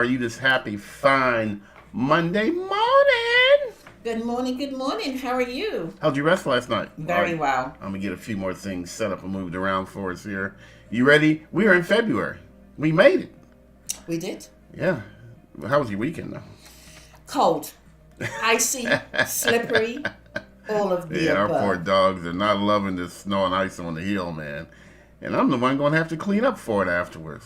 Are you this happy, fine Monday morning? Good morning, good morning. How are you? How'd you rest last night? All Very right, well. I'm gonna get a few more things set up and moved around for us here. You ready? We are in February. We made it. We did. Yeah. How was your weekend though? Cold, icy, slippery, all of the Yeah, our poor above. dogs are not loving the snow and ice on the hill, man. And I'm the one going to have to clean up for it afterwards.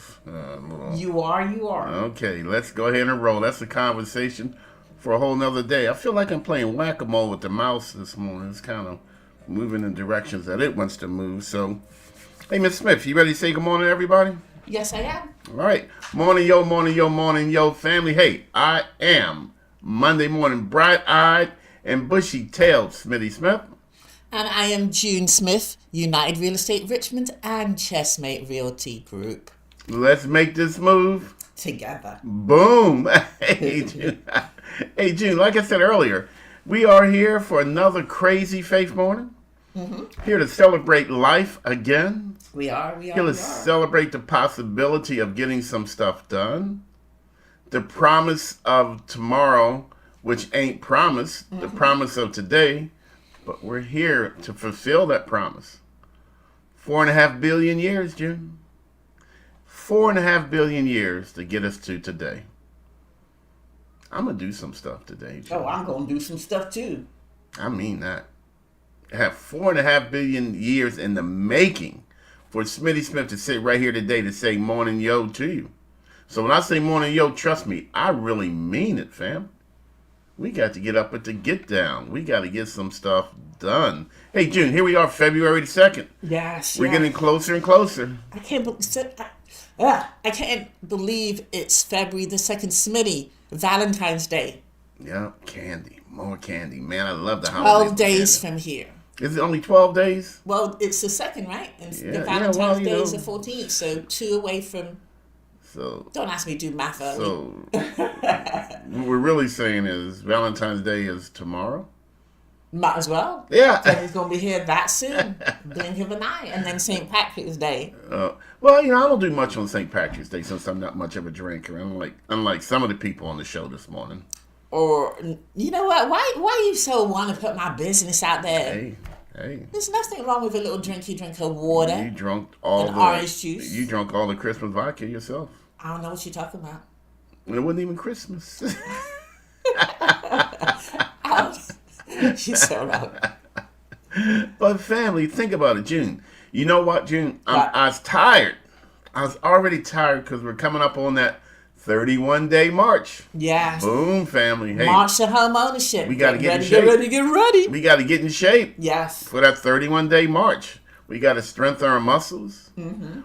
You are. Okay, let's go ahead and roll. That's a conversation for a whole nother day. I feel like I'm playing whack-a-mole with the mouse this morning. It's kind of moving in directions that it wants to move. So, hey, Miss Smith, you ready to say good morning, everybody? Yes, I am. All right. Morning, yo, morning, yo, morning, yo, family. Hey, I am Monday morning bright-eyed and bushy-tailed Smitty Smith. And I am June Smith, United Real Estate Richmond and Chessmate Realty Group. Let's make this move. Together. Boom. Hey, June. Hey, June, like I said earlier, we are here for another crazy faith morning. Here to celebrate life again. We are. Here to celebrate the possibility of getting some stuff done. The promise of tomorrow, which ain't promised. The promise of today. But we're here to fulfill that promise. 4.5 billion years, June. 4.5 billion years to get us to today. I'm going to do some stuff today, June. Oh, I'm going to do some stuff too. I mean that. I have 4.5 billion years in the making for Smitty Smith to sit right here today to say morning yo to you. So when I say morning yo, trust me, I really mean it, fam. We got to get up at the get down. We got to get some stuff done. Hey, June, here we are, February the 2nd. Yes. We're getting closer and closer. I can't believe it's February the 2nd, Smitty, Valentine's Day. Yeah, candy. More candy. Man, I love the 12 days from here. Is it only 12 days? Well, it's the 2nd, right? And the Yeah, Valentine's well, Day is the 14th, so 2 away from... So, Don't ask me to do math early. so what we're really saying is Valentine's Day is tomorrow? Might as well. Yeah. He's going to be here that soon. Blink of an eye. And then St. Patrick's Day. Well, I don't do much on St. Patrick's Day since I'm not much of a drinker. Unlike some of the people on the show this morning. Or, you know what? Why you so want to put my business out there? Hey. There's nothing wrong with a little drink of water. You drunk all and the orange juice. You drunk all the Christmas vodka yourself. I don't know what you're talking about. And it wasn't even Christmas. She's so wrong. But family, think about it, June. You know what, June? I was tired. I was already tired because we're coming up on that 31-day march. Yes. Boom, family. Hey, March to home ownership. We got to get in shape. Get ready. We got to get in shape. Yes. For that 31-day march. We got to strengthen our muscles.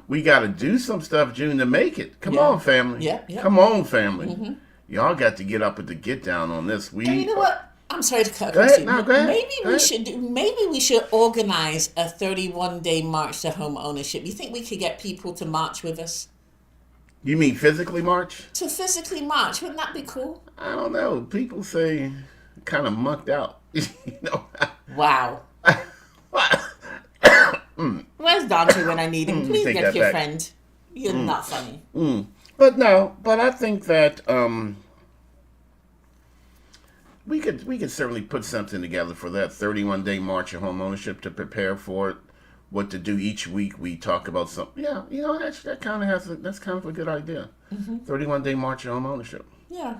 We got to do some stuff, June, to make it. Come on, family. Yeah. Come on, family. Y'all got to get up at the get down on this. And you know what? I'm sorry to cut Go across ahead. you. No, go ahead. Maybe we should organize a 31-day march to home ownership. You think we could get people to march with us? You mean physically march? To physically march, wouldn't that be cool? I don't know. People say kind of mucked out. You know. Wow. Where's Dante when I need him? Please get your friend. You're not funny. But I think that we could certainly put something together for that 31-day march of home ownership to prepare for it. What to do each week? We talk about something. Yeah, that kind of that's kind of a good idea. 31-day march of home ownership. Yeah.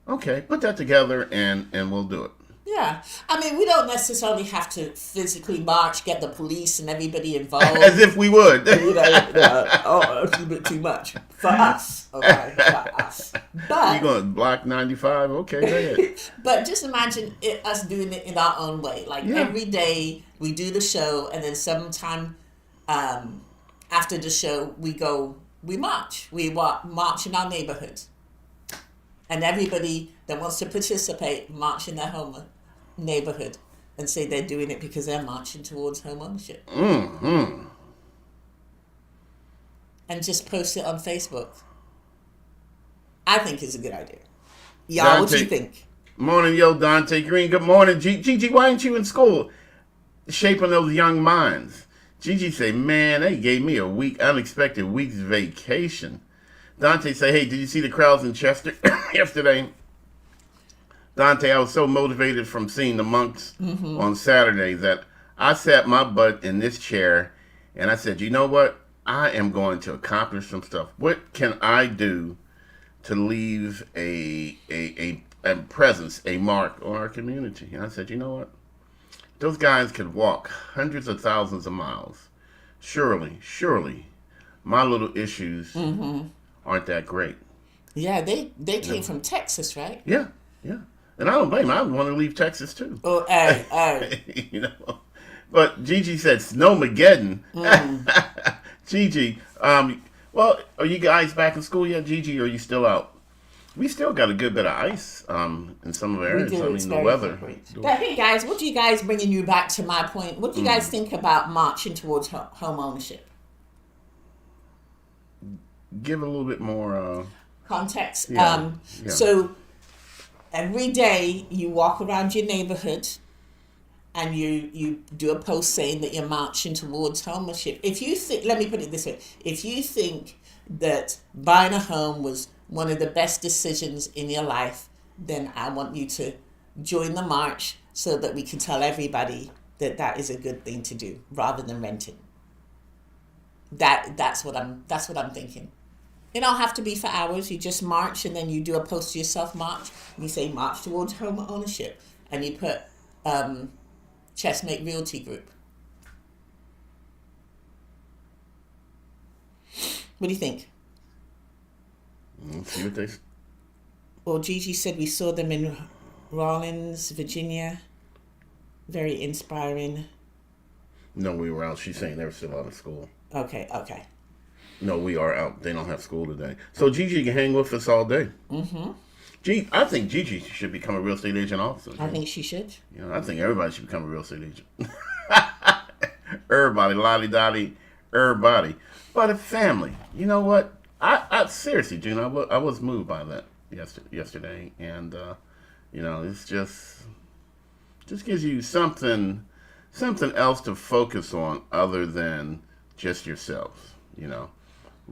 Okay, put that together and we'll do it. Yeah. I mean, we don't necessarily have to physically march, get the police and everybody involved. As if we would. It's a bit too much. For us. Okay, for us. But You're going to block 95? Okay, go ahead. But just imagine us doing it in our own way. Like every day we do the show and then sometime after the show we march. We march in our neighborhoods. And everybody that wants to participate march in their home neighborhood and say they're doing it because they're marching towards home ownership. And just post it on Facebook. I think it's a good idea. Y'all, what do you think? Morning, yo, Dante Green. Good morning, Gigi. Why ain't you in school shaping those young minds? Gigi say, man, they gave me a unexpected week's vacation. Dante say, hey, did you see the crowds in Chester yesterday? Dante, I was so motivated from seeing the monks on Saturday that I sat my butt in this chair and I said, you know what? I am going to accomplish some stuff. What can I do to leave a presence, a mark on our community? And I said, you know what? Those guys could walk hundreds of thousands of miles. Surely, my little issues aren't that great. Yeah, they came from Texas, right? Yeah. And I don't blame them. I want to leave Texas too. Oh, hey. You know. But Gigi said Snowmageddon. Gigi, well, are you guys back in school yet, Gigi, or are you still out? We still got a good bit of ice in some of the areas. I mean, the weather. But hey, guys, what do you guys, bringing you back to my point, what do you guys think about marching towards home ownership? Give a little bit more context. Yeah. So every day you walk around your neighborhood and you do a post saying that you're marching towards home ownership. If you think, let me put it this way, if you think that buying a home was one of the best decisions in your life, then I want you to join the march so that we can tell everybody that that is a good thing to do rather than renting. That's what I'm thinking. It don't have to be for hours. You just march and then you do a post to yourself march. And you say march towards home ownership. And you put Chestnut Realty Group. What do you think? See what they... Well, Gigi said we saw them in Rawlins, Virginia. Very inspiring. No, we were out. She's saying they were still out of school. Okay. No, we are out. They don't have school today. So Gigi can hang with us all day. I think Gigi should become a real estate agent also. I think she should. You know, I think everybody should become a real estate agent. Everybody, lottie-dottie, everybody. But a family. You know what? I seriously, June, I was moved by that yesterday. And, you know, it's just gives you something else to focus on other than just yourselves, you know.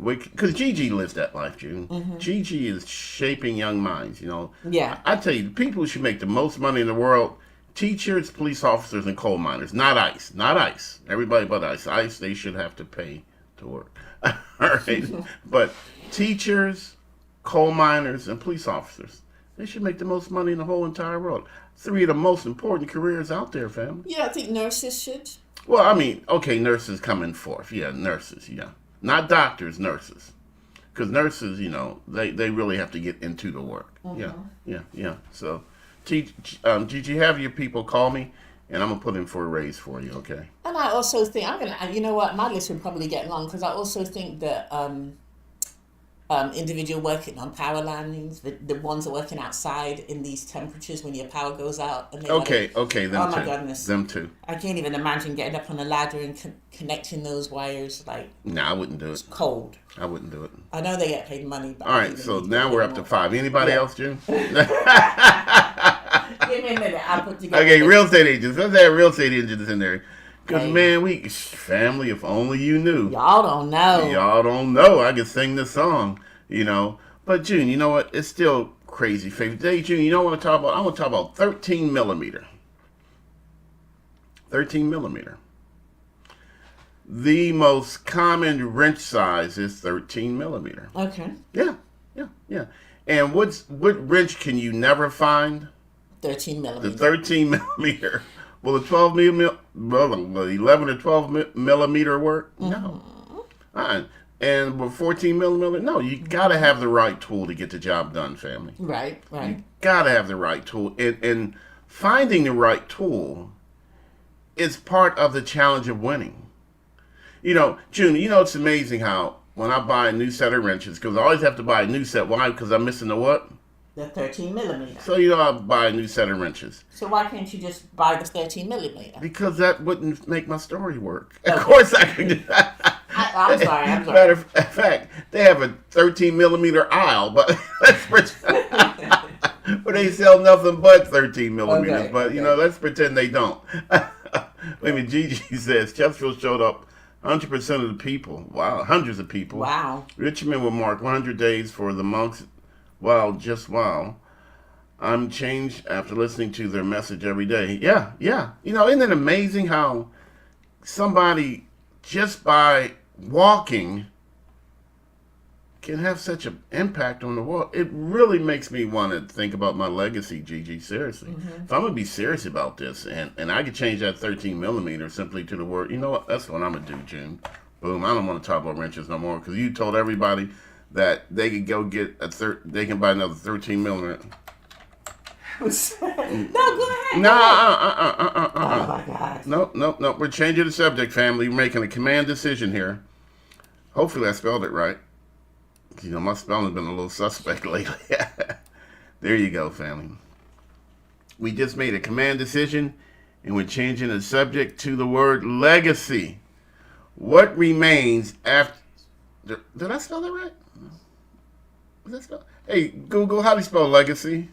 Because Gigi lives that life, June. Gigi is shaping young minds, you know. Yeah. I tell you, the people who should make the most money in the world, teachers, police officers, and coal miners. Not ICE. Not ICE. Everybody but ICE. ICE, they should have to pay to work. All right? But teachers, coal miners, and police officers, they should make the most money in the whole entire world. 3 of the most important careers out there, family. You don't think nurses should? Well, I mean, okay, nurses come in fourth. Yeah, nurses, yeah. Not doctors, nurses. Because nurses, you know, they really have to get into the work. Yeah. So, Gigi, have your people call me, and I'm going to put in for a raise for you, okay? And I also think, you know what, my list would probably get long, because I also think that individual working on power lines, the ones that are working outside in these temperatures when your power goes out. And Okay, them too. Oh my goodness. Them too. I can't even imagine getting up on a ladder and connecting those wires. Nah, I wouldn't do it. It's cold. I wouldn't do it. I know they get paid money. But all right, so now we're up to 5. Anybody else, June? Give me a minute. I'll put together. Okay, real estate agents. Let's have real estate agents in there. Because, man, family, if only you knew. Y'all don't know. Y'all don't know. I could sing the song, you know. But, June, you know what? It's still crazy. Today, June, you know what I want to talk about? I want to talk about 13 millimeter. 13 millimeter. The most common wrench size is 13 millimeter. Okay. Yeah. And what wrench can you never find? 13 millimeter. The 13 millimeter. Will the 12 millimeter, well, the 11 or 12 millimeter work? No. And with 14 millimeter, no. You got to have the right tool to get the job done, family. Right. You got to have the right tool. And finding the right tool is part of the challenge of winning. You know, June, you know, it's amazing how when I buy a new set of wrenches, because I always have to buy a new set. Why? Because I'm missing the what? The 13 millimeter. So, you know, I'll buy a new set of wrenches. So why can't you just buy the 13 millimeter? Because that wouldn't make my story work. Okay. Of course I could do that. I'm sorry. Matter of fact, they have a 13 millimeter aisle, but but they sell nothing but 13 millimeters. Okay, but, you know, let's pretend they don't. Wait a minute, Gigi says, Chesterfield showed up 100% of the people. Wow, hundreds of people. Wow. Richmond will mark 100 days for the monks. Wow, just wow. I'm changed after listening to their message every day. Yeah, yeah. You know, isn't it amazing how somebody just by walking can have such an impact on the world? It really makes me want to think about my legacy, Gigi. Seriously. If I'm going to be serious about this and I could change that 13 millimeter simply to the word, you know what? That's what I'm going to do, June. Boom. I don't want to talk about wrenches no more because you told everybody that they could go get they can buy another 13 millimeter. No, go ahead. No, Oh my God. No. We're changing the subject, family. We're making a command decision here. Hopefully I spelled it right. You know, my spelling's been a little suspect lately. There you go, family. We just made a command decision, and we're changing the subject to the word legacy. What remains after... Did I spell that right? Did I spell... Hey, Google, how do you spell legacy?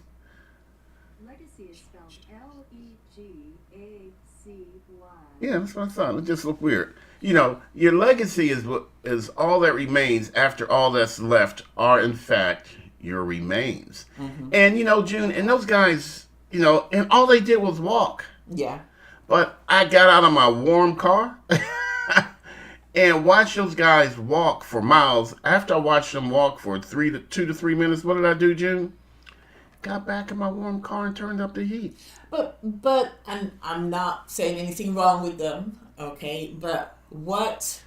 Legacy is spelled Legacy. Yeah, that's what I thought. It just looked weird. You know, your legacy is all that remains after all that's left are, in fact, your remains. Mm-hmm. And, you know, June, and those guys, you know, and all they did was walk. Yeah. But I got out of my warm car and watched those guys walk for miles. After I watched them walk for 2 to 3 minutes, what did I do, June? Got back in my warm car and turned up the heat. But, and I'm not saying anything wrong with them, okay? But what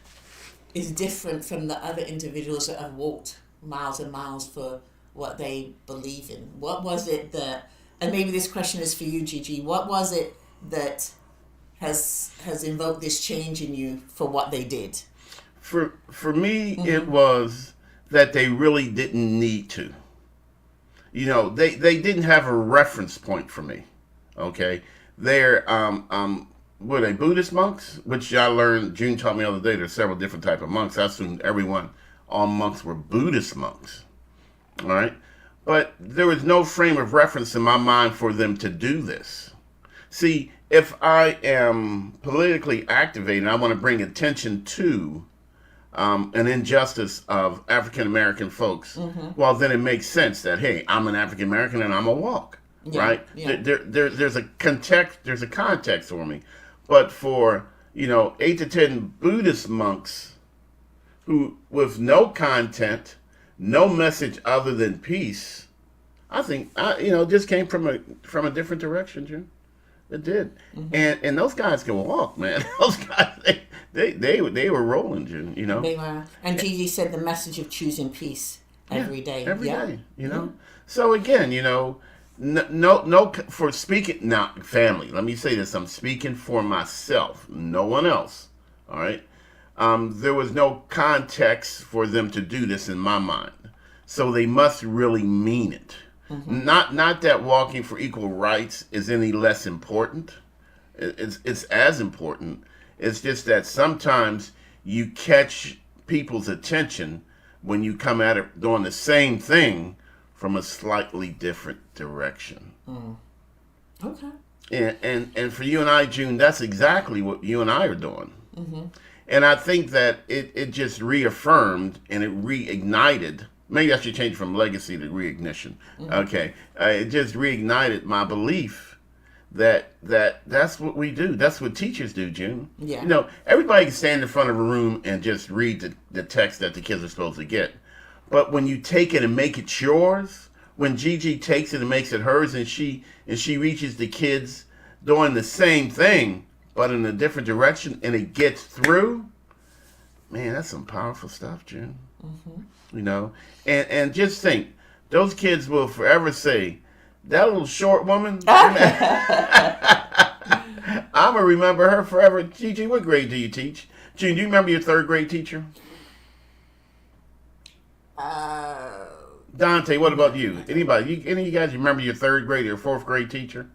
is different from the other individuals that have walked miles and miles for what they believe in? What was it that, and maybe this question is for you, Gigi, what was it that has invoked this change in you for what they did? For me, mm-hmm. It was that they really didn't need to. You know, they didn't have a reference point for me. Okay, they're were they Buddhist monks? Which I learned. June taught me the other day. There's several different type of monks. I assumed all monks were Buddhist monks. All right, but there was no frame of reference in my mind for them to do this. See, if I am politically activated, I want to bring attention to an injustice of African American folks. Mm-hmm. Well, then it makes sense that hey, I'm an African American and I'm a walk. Yeah, right? Yeah. There's a context for me. But for, 8 to 10 Buddhist monks who, with no content, no message other than peace, I think, just came from a different direction, Jim. It did. Mm-hmm. And those guys can walk, man. Those guys, they were rolling, Jim, They were. And Gigi said the message of choosing peace every day. Every day, So again, no, for speaking now, family. Let me say this: I'm speaking for myself, no one else. All right. There was no context for them to do this in my mind, so they must really mean it. Mm-hmm. Not that walking for equal rights is any less important. It's as important. It's just that sometimes you catch people's attention when you come at it doing the same thing from a slightly different direction. Mm. Okay. And for you and I, June, that's exactly what you and I are doing. Mm-hmm. And I think that it just reaffirmed and it reignited. Maybe I should change from legacy to reignition. Mm-hmm. Okay. It just reignited my belief that that's what we do. That's what teachers do, June. Yeah. Everybody can stand in front of a room and just read the text that the kids are supposed to get. But when you take it and make it yours, when Gigi takes it and makes it hers, and she reaches the kids doing the same thing, but in a different direction, and it gets through, man, that's some powerful stuff, June. Mm-hmm. And just think, those kids will forever say, that little short woman, I'm going to remember her forever. Gigi, what grade do you teach? June, do you remember your third grade teacher? Dante, what about you? Anybody? Any of you guys remember your third grade or fourth grade teacher?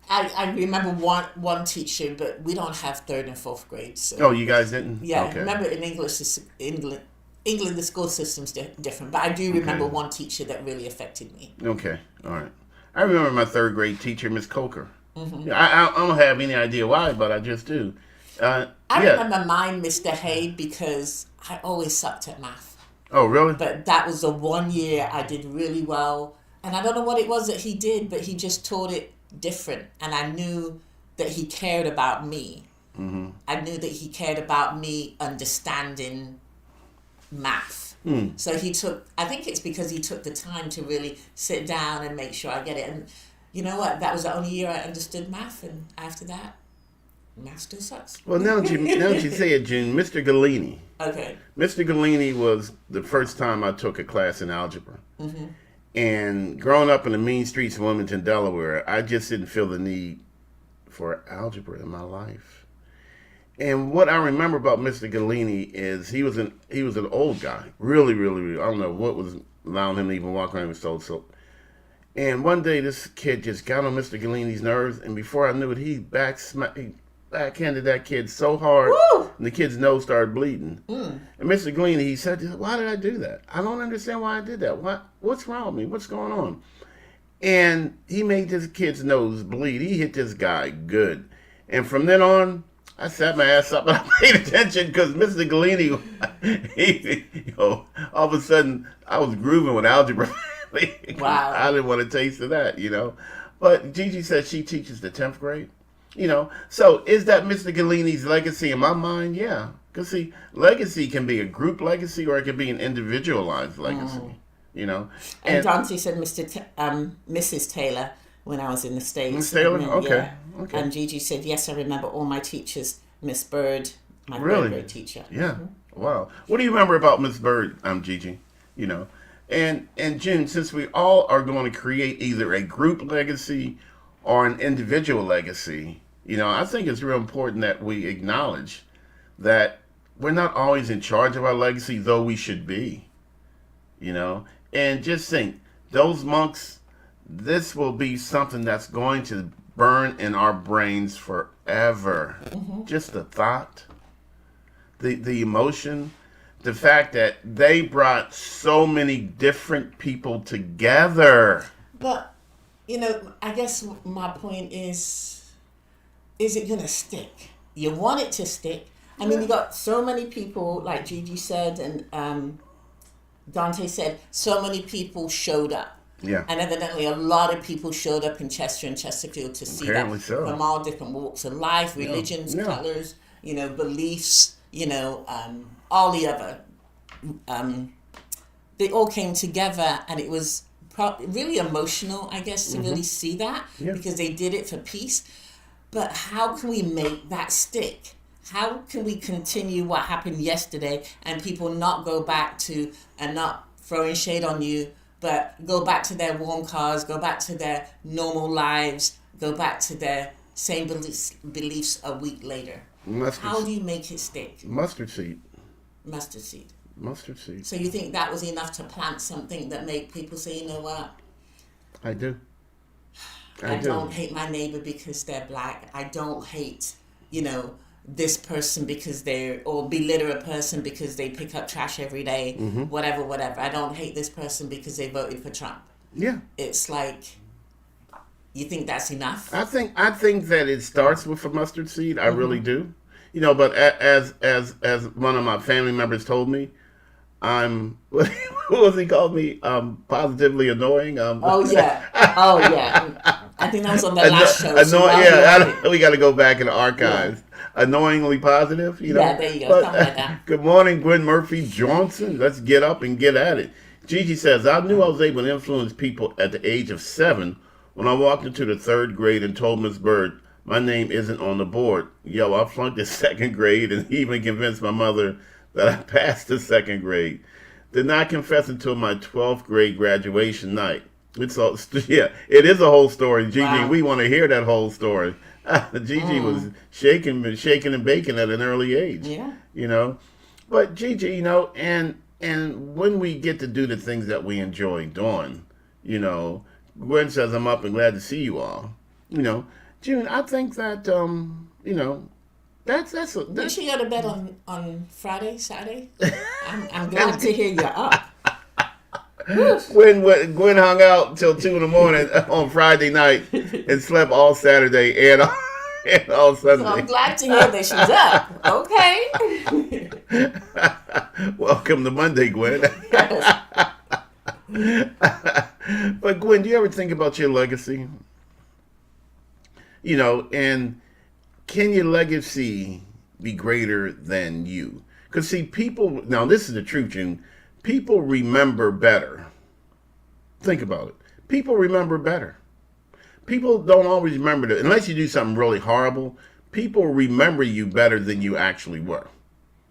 I remember one teacher, but we don't have third and fourth grade. So. Oh, you guys didn't? Yeah, okay. Remember in England, the school system's different. But I do remember one teacher that really affected me. Okay, all right. I remember my third grade teacher, Miss Coker. Mm-hmm. I don't have any idea why, but I just do. I Yeah. remember mine, Mr. Hay, because I always sucked at math. Oh, really? But that was the one year I did really well. And I don't know what it was that he did, but he just taught it different. And I knew that he cared about me. Mm-hmm. I knew that he cared about me understanding math. So he took, I think it's because he took the time to really sit down and make sure I get it. And you know what? That was the only year I understood math. And after that, math still sucks. Well, now that you say it, June, Mr. Galini. Okay. Mr. Galini was the first time I took a class in algebra. Mm-hmm. And growing up in the mean streets of Wilmington, Delaware, I just didn't feel the need for algebra in my life. And what I remember about Mr. Galini is he was an old guy, really, really, really. I don't know what was allowing him to even walk around with so. And one day, this kid just got on Mr. Galini's nerves, and before I knew it, he backhanded that kid so hard, Woo! and the kid's nose started bleeding. And Mr. Galini, he said, "Why did I do that? I don't understand why I did that. What's wrong with me? What's going on?" And he made this kid's nose bleed. He hit this guy good, and from then on, I sat my ass up and I paid attention because Mr. Galini, all of a sudden, I was grooving with algebra. Wow. I didn't want a taste of that, But Gigi said she teaches the 10th grade, So is that Mr. Galini's legacy in my mind? Yeah. Because, see, legacy can be a group legacy or it can be an individualized legacy, And Dante said Mrs. Taylor when I was in the States. Miss Taylor? And, Okay. yeah. Okay. And Gigi said, yes, I remember all my teachers. Miss Bird, my Really? grade teacher. Yeah. Wow. What do you remember about Miss Bird, Gigi? And June, since we all are going to create either a group legacy or an individual legacy, I think it's real important that we acknowledge that we're not always in charge of our legacy, though we should be. And just think, those monks, this will be something that's going to burn in our brains forever. Just the thought, the emotion, the fact that they brought so many different people together. But, I guess my point is it going to stick? You want it to stick. I mean, you got so many people, like Gigi said, and Dante said, so many people showed up. Yeah. And evidently a lot of people showed up in Chester and Chesterfield to see Apparently that so. from all different walks of life, religions, Yeah. colors, beliefs, all the other. They all came together, and it was really emotional, I guess, to really see that, because they did it for peace. But how can we make that stick? How can we continue what happened yesterday and people not go back to, and not throwing shade on you, but go back to their warm cars, go back to their normal lives, go back to their same beliefs a week later? How do you make it stick? Mustard seed. Mustard seed. Mustard seed. So you think that was enough to plant something that made people say, you know what? I do. I don't hate my neighbor because they're black. I don't hate, this person because or belittle a person because they pick up trash every day, whatever. I don't hate this person because they voted for Trump. Yeah. It's like, you think that's enough? I think that it starts with a mustard seed. I really do. But as one of my family members told me, I'm what was he called me? Positively annoying. Oh yeah. I think that was on the last show. So we got to go back in the archives. Yeah. Annoyingly positive, Yeah, there you go. Something like that. Good morning, Gwen Murphy Johnson. Let's get up and get at it. Gigi says, I knew I was able to influence people at the age of 7 when I walked into the 3rd grade and told Miss Bird, my name isn't on the board. Yo, I flunked the 2nd grade and even convinced my mother that I passed the 2nd grade. Did not confess until my 12th grade graduation night. It is a whole story, Gigi. Wow. We want to hear that whole story. Gigi was shaking and baking at an early age. Yeah. But Gigi, and when we get to do the things that we enjoy doing, Gwen says, I'm up and glad to see you all. June, I think that, that's Did she go to bed on Friday, Saturday? I'm glad to hear you're up. Gwen hung out till 2 a.m. on Friday night and slept all Saturday and and all So I'm Sunday. glad to hear that she's up. Okay. Welcome to Monday, Gwen. Yes. But Gwen, do you ever think about your legacy? You know, and can your legacy be greater than you? Because see, people, now this is the truth, June. People remember better. Think about it. People remember better. People don't always remember that, unless you do something really horrible. People remember you better than you actually were.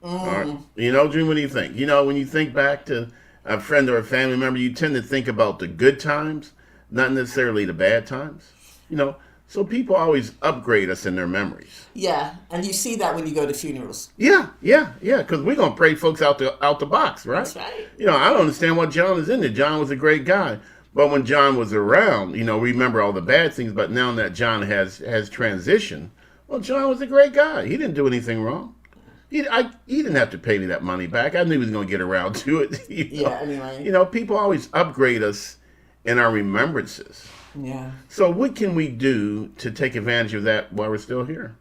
All right? You know, June, what do you think? You know, when you think back to a friend or a family member, you tend to think about the good times, not necessarily the bad times. You know, so people always upgrade us in their memories. Yeah, and you see that when you go to funerals. Yeah, because we're going to pray folks out the box, right? That's right. You know, I don't understand why John is in there. John was a great guy. But when John was around, you know, we remember all the bad things. But now that John has transitioned, well, John was a great guy. He didn't do anything wrong. He didn't have to pay me that money back. I knew he was going to get around to it. You know? Yeah, anyway. You know, people always upgrade us in our remembrances. Yeah. So what can we do to take advantage of that while we're still here?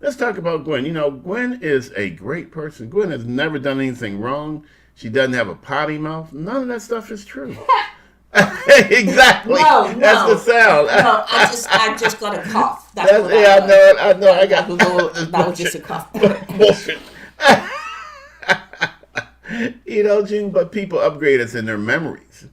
Let's talk about Gwen. You know, Gwen is a great person. Gwen has never done anything wrong. She doesn't have a potty mouth. None of that stuff is true. Exactly. No, That's the sound. No, I just got a cough. That's That's, what yeah, I know. I got that was just a cough. bullshit. You know, June, but people upgrade us in their memories.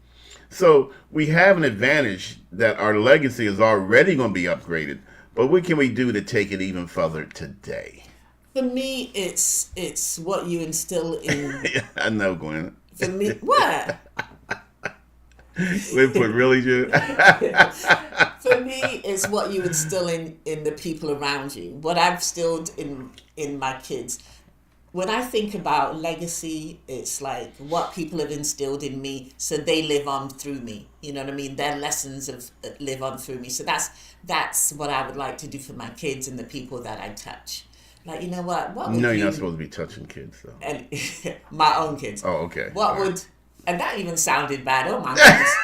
So we have an advantage that our legacy is already going to be upgraded. But what can we do to take it even further today? For me, it's what you instill in. I know, Gwen. For me, what? We put really June. For me, it's what you instill in the people around you. What I've instilled in my kids. When I think about legacy, it's like what people have instilled in me, so they live on through me. You know what I mean? Their lessons of live on through me. So that's what I would like to do for my kids and the people that I touch. Like, you know what? What would No, you, you're not supposed to be touching kids, though. and my own kids. Oh, okay. What All right. would, and that even sounded bad. Oh my goodness.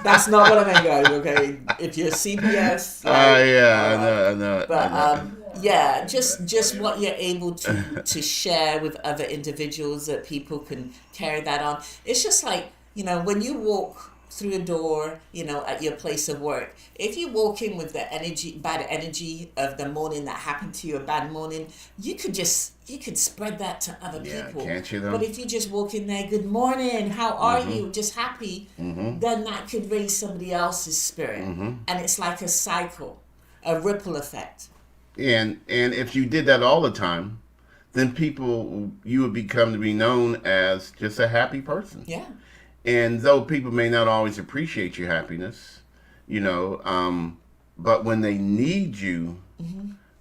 That's not what I meant, guys, okay? If you're CPS. Yeah, I know. But yeah, just what you're able to share with other individuals, that people can carry that on. It's just like, you know, when you walk through a door, you know, at your place of work, if you walk in with the bad energy of the morning that happened to you, a bad morning, you could spread that to other people. Can't you, though? But if you just walk in there, good morning, how are you, just happy, then that could raise somebody else's spirit. And it's like a cycle, a ripple effect. And if you did that all the time, then you would become to be known as just a happy person. Yeah. And though people may not always appreciate your happiness, you know, but when they need you,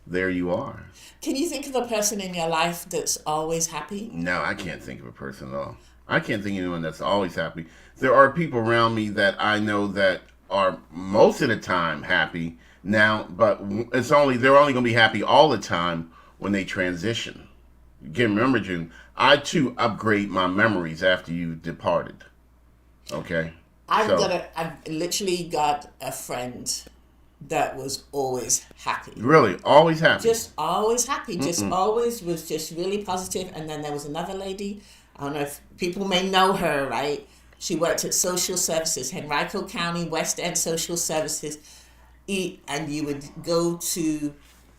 there you are. Can you think of a person in your life that's always happy? No, I can't think of a person at all. I can't think of anyone that's always happy. There are people around me that I know that are most of the time happy now, but they're only going to be happy all the time when they transition. Again, remember, June, I too upgrade my memories after you departed. Okay? I've literally got a friend that was always happy. Really? Always happy? Just always happy. Just always was just really positive. And then there was another lady, I don't know if people may know her, right? She worked at Social Services, Henrico County, West End Social Services. And you would go to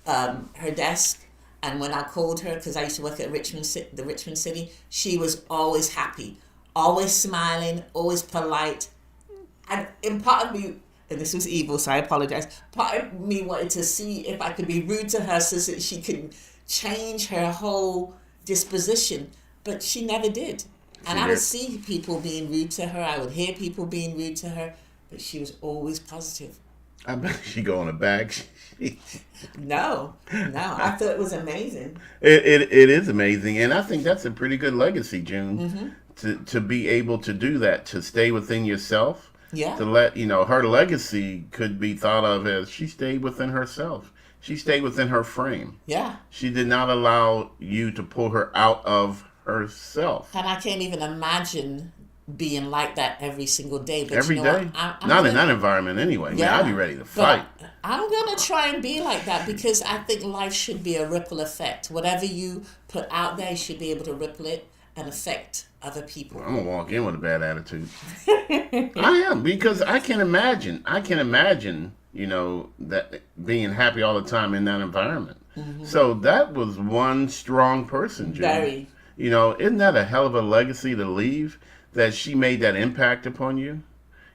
her desk, and when I called her, because I used to work at the Richmond City, she was always happy, always smiling, always polite. And in part of me, and this was evil, so I apologize, part of me wanted to see if I could be rude to her so that she could change her whole disposition, but she never did. And I would see people being rude to her, I would hear people being rude to her, but she was always positive. I bet she go on a bag. No, I thought it was amazing. It is amazing, and I think that's a pretty good legacy, June, to be able to do that, to stay within yourself. Yeah. To let, you know, her legacy could be thought of as she stayed within herself. She stayed within her frame. Yeah. She did not allow you to pull her out of herself. And I can't even imagine being like that every single day. But Every you know day? what? I'm Not in gonna- that environment anyway. Yeah, Man, I'd be ready to but fight. I'm gonna try and be like that because I think life should be a ripple effect. Whatever you put out there, you should be able to ripple it and affect other people. I'm gonna walk in with a bad attitude. I am, because I can imagine. You know, that being happy all the time in that environment. So that was one strong person, June. Very. You know, isn't that a hell of a legacy to leave? That she made that impact upon you.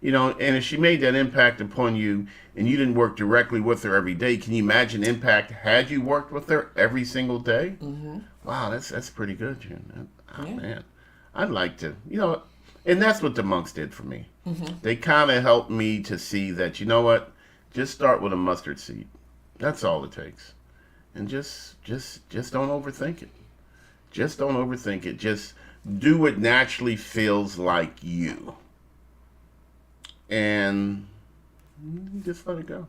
You know, and if she made that impact upon you, and you didn't work directly with her every day, can you imagine impact had you worked with her every single day? Wow, that's pretty good, June. Oh, Yeah. man, I'd like to, you know, and that's what the monks did for me. They kind of helped me to see that, you know what, just start with a mustard seed. That's all it takes, and just don't overthink it. Just don't overthink it. Just do what naturally feels like you, and just let it go.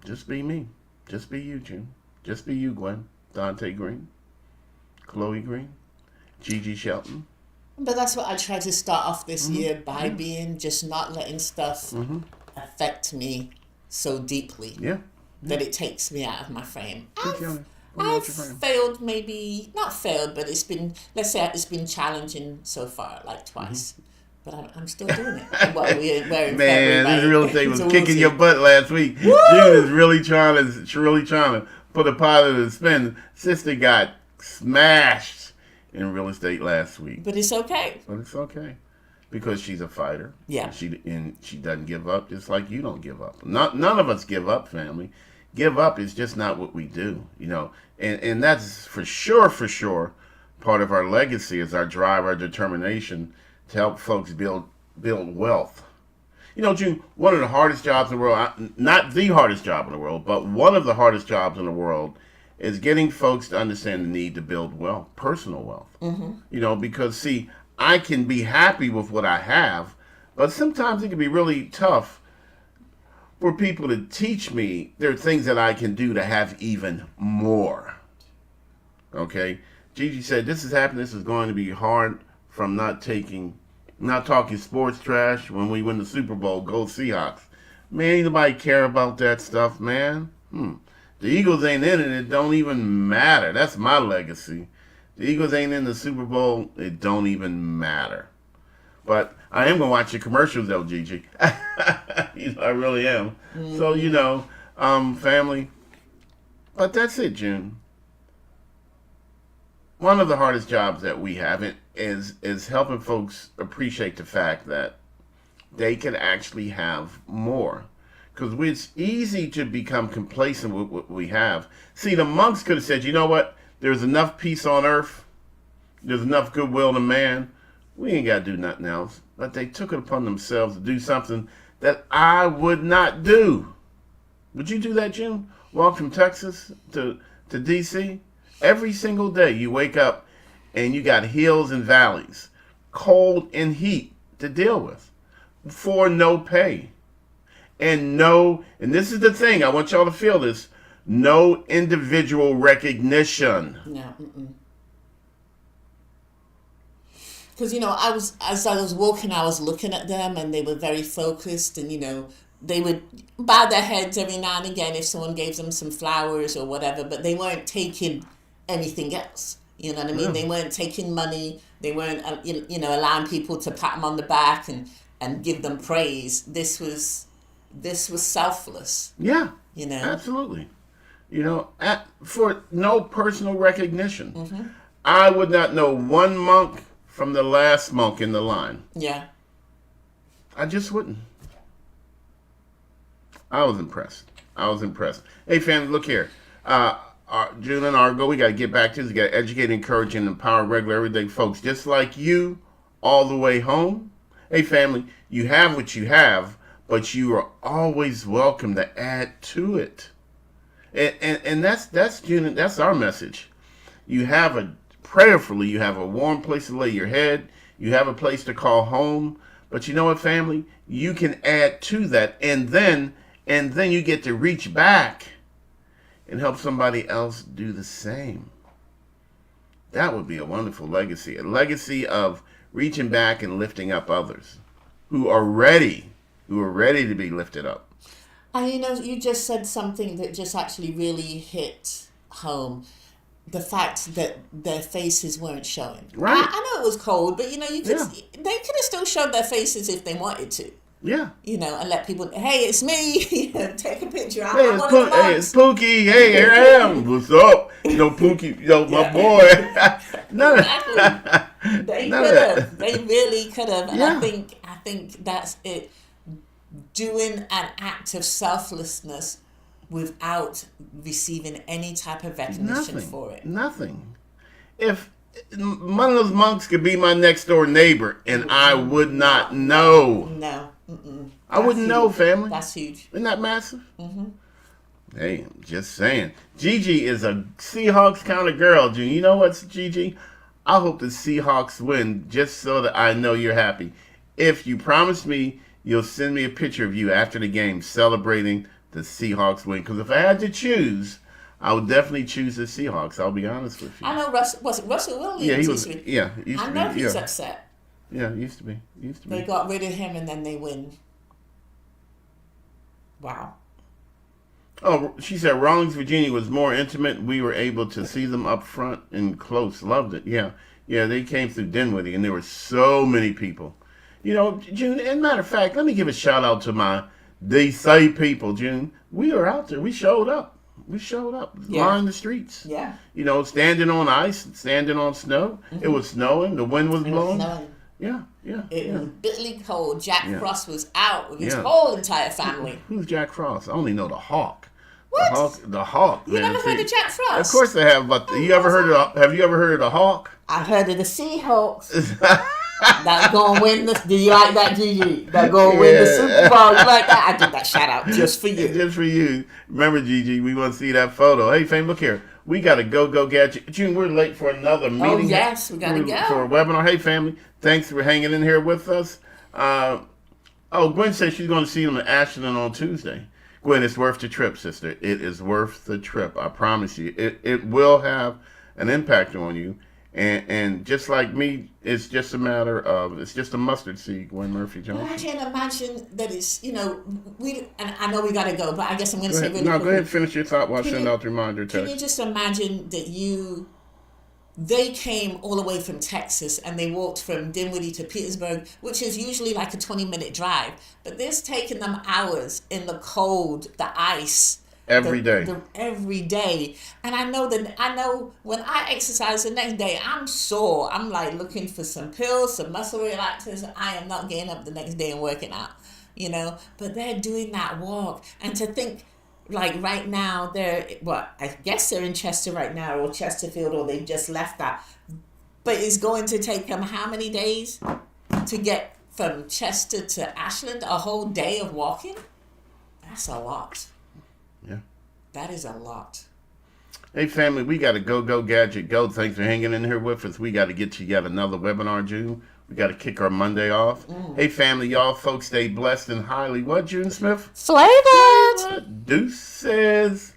Just be me. Just be you, June. Just be you, Gwen. Dante Green, Chloe Green, Gigi Shelton. But that's what I tried to start off this year by being just not letting stuff affect me so deeply Yeah. that it takes me out of my frame. Keep going. What I've about your frame? failed, maybe not failed, but it's been, let's say it's been challenging so far, like twice. But I'm still doing it. Well, we're in Man, February, this real estate was so we'll kicking see. your butt last week. June is really trying to put a positive spin. Sister got smashed in real estate last week, But it's okay. but it's okay because she's a fighter. Yeah. She doesn't give up, just like you don't give up. None of us give up, family. Give up is just not what we do, you know. And that's for sure part of our legacy is our drive, our determination to help folks build wealth. You know, June, one of the hardest jobs in the world, not the hardest job in the world, but one of the hardest jobs in the world is getting folks to understand the need to build wealth, personal wealth. You know, because, see, I can be happy with what I have, but sometimes it can be really tough for people to teach me there are things that I can do to have even more. Okay? Gigi said, this is happening, this is going to be hard from not talking sports trash when we win the Super Bowl, go Seahawks. Man, ain't nobody care about that stuff, man. The Eagles ain't in it, it don't even matter. That's my legacy. The Eagles ain't in the Super Bowl, it don't even matter. But I am going to watch your commercials, though, Gigi. You know, I really am. So, you know, family. But that's it, June. One of the hardest jobs that we have is helping folks appreciate the fact that they can actually have more. Because it's easy to become complacent with what we have. See, the monks could have said, you know what? There's enough peace on earth. There's enough goodwill to man. We ain't got to do nothing else. But they took it upon themselves to do something that I would not do. Would you do that, June? Walk from Texas to D.C.? Every single day you wake up and you got hills and valleys, cold and heat to deal with for no pay. And this is the thing, I want y'all to feel this, no individual recognition. No. Because, you know, as I was walking, I was looking at them and they were very focused and, you know, they would bow their heads every now and again if someone gave them some flowers or whatever, but they weren't taking anything else. You know what I mean? They weren't taking money. They weren't, you know, allowing people to pat them on the back and give them praise. This was selfless. Yeah, You know? absolutely. You know, for no personal recognition. I would not know one monk from the last monk in the line. Yeah. I just wouldn't. I was impressed. Hey, fam, look here. June and Argo, we got to get back to this. We got to educate, encourage, and empower regular, everyday folks just like you all the way home. Hey, family, you have what you have, but you are always welcome to add to it. And that's June. That's our message. You have prayerfully, you have a warm place to lay your head. You have a place to call home. But you know what, family? You can add to that, and then you get to reach back and help somebody else do the same. That would be a wonderful legacy. A legacy of reaching back and lifting up others who are ready to be lifted up. And you just said something that just actually really hit home. The fact that their faces weren't showing. Right. I know it was cold, but they could have still showed their faces if they wanted to. Yeah. And let people, hey, it's me. Take a picture. Hey, it's Pookie. Hey, here I am. What's up? Pookie, my boy. None Exactly. They could have. They really could have. And Yeah. I think that's it. Doing an act of selflessness without receiving any type of recognition for it. Nothing. If one of those monks could be my next door neighbor and I would not know. No. Mm-mm. I wouldn't know, family. That's huge. Isn't that massive? Mm-hmm. Hey, I'm just saying. Gigi is a Seahawks kind of girl, June. You know what, Gigi? I hope the Seahawks win just so that I know you're happy. If you promise me you'll send me a picture of you after the game celebrating the Seahawks win. Because if I had to choose, I would definitely choose the Seahawks. I'll be honest with you. I know Russell Williams. Yeah, he was. Yeah, he used I to know be. he's Yeah, upset. yeah, he used to be. He used to be. They got rid of him and then they win. Wow. Oh, she said Rawlings, Virginia was more intimate. We were able to see them up front and close. Loved it. Yeah. Yeah, they came through Dinwiddie and there were so many people. June, as a matter of fact, let me give a shout out to my DC people, June. We were out there. We showed up. Yeah. Lined the streets. Yeah. Standing on ice, standing on snow. Mm-hmm. It was snowing. The wind was blowing. Yeah. It was bitterly cold. Jack Frost was out with his Yeah. whole entire family. Who's Jack Frost? I only know the Hawk. What? The Hawk. You man. never heard of Jack Frost? Of course I have, but have you ever heard of the Hawk? I heard of the Seahawks. That's gonna win the. Do you like that, Gigi? That's gonna win the Super Bowl. You like that? I did that shout out just for you. Just for you. Remember, Gigi, we want to see that photo. Hey, fam, look here. We got to go gadget. June, we're late for another meeting. Oh yes, we gotta go for a webinar. Hey, family, thanks for hanging in here with us. Gwen says she's going to see them in Ashland on Tuesday. Gwen, it's worth the trip, sister. It is worth the trip. I promise you. It will have an impact on you. And just like me, it's just a matter of, it's just a mustard seed, Gwen Murphy Johnson. I can't imagine that it's, and I know we got to go, but I guess I'm going to say really quickly. quickly. Go ahead and finish your thought while I send out the reminder text. Can you just imagine that they came all the way from Texas and they walked from Dinwiddie to Petersburg, which is usually like a 20-minute drive, but this taken them hours in the cold, the ice. Every day. Every day. And I know when I exercise the next day, I'm sore. I'm like looking for some pills, some muscle relaxers. I am not getting up the next day and working out, But they're doing that walk. And to think, like right now, I guess they're in Chester right now, or Chesterfield, or they've just left that. But it's going to take them how many days to get from Chester to Ashland? A whole day of walking? That's a lot. Yeah. That is a lot. Hey, family, we got to go, gadget, go. Thanks for hanging in here with us. We got to get to yet another webinar, June. We got to kick our Monday off. Hey, family, y'all folks stay blessed and highly, what, June Smith? Flavored! Deuces.